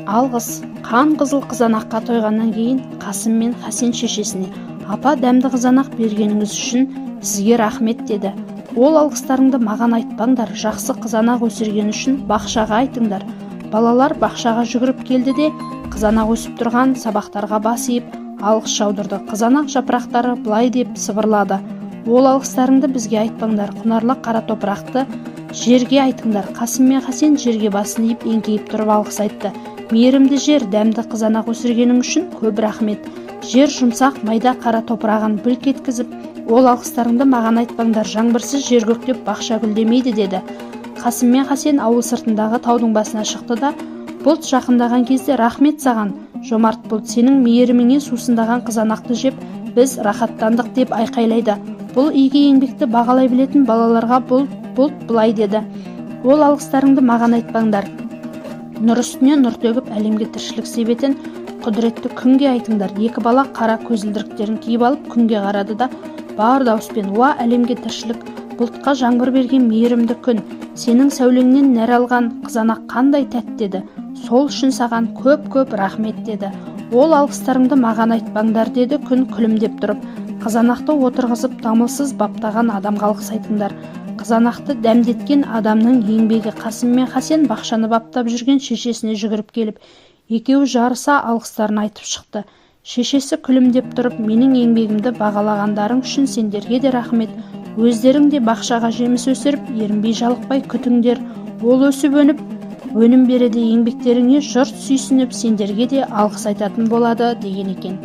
Алғыс қан қызыл қызанаққа тойғаннан кейін Қасым мен Хасен шешесіне: "Апа, дәмді қызанақ бергеніңіз үшін сізге рахмет" деді. "Ол алғыстарыңды маған айтпаңдар, жақсы қызанақ өсірген үшін бақшаға айтыңдар." Балалар бақшаға жүгіріп келді де қызанақ өсіп тұрған сабақтарға бас иіп алғыс жаудырды. Қызанақ жапырақтары былай деп сыбырлады: "Ол алғыстарыңды бізге айтпаңдар, құнарлы қара топырақты жерге айтыңдар." Қасым мен Хасен жерге басын иіп еңкейіп тұрып алғыс айтты. "Мейірімді жер, дәмді қызанақ өсіргенің үшін көп рахмет." Жер жұмсақ майда қара топырағын бүлк еткізіп: "Ол алғыстарыңды маған айтпаңдар, жаңбырсыз жер көктеп бақша гүлдемейді" деді. Қасым мен Хасен ауыл сыртындағы таудың басына шықты да: "Бұлт жақындаған кезде рахмет саған, жомарт бұлт, сенің мейіріміңе сусындаған қызанақты жеп біз рахаттандық" деп айқайлайды. Бұл игі еңбекті бағалай білетін балаларға бұлт былай деді: "Ол алғыстарыңды маған айтпаңдар, нұр үстіне нұр төгіп әлемге тіршілік себетін құдіретті күнге айтыңдар." Екі бала қара көзілдіріктерін киіп алып күнге қарады да бар дауыспен: "Уа әлемге тіршілік, бұлтқа жаңбыр берген мейірімді күн, сенің сәулеңнен нәр алған қызанақ қандай тәтті" деді. "Сол үшін саған көп рахмет" деді. "Ол алғыстарыңды маған айтпаңдар" деді күн күлімдеп тұрып. "Қызанақты отырғызып дамылсыз баптаған адамға алғыс айтыңдар." Қызанақты дәмдеткен адамның еңбегі. Қасым мен Хасен бақшаны баптап жүрген шешесіне жүгіріп келіп, екеуі жарыса алғыстарын айтып шықты. Шешесі күлімдеп тұрып: "Менің еңбегімді бағалағандарың үшін сендерге де рахмет. Өздерің де бақшаға жеміс өсіріп, ерінбей жалықпай күтіңдер. Ол өсіп өніп, өнім береді, еңбектеріңе жұрт сүйсініп, сендерге де алғыс айтатын болады" деген екен.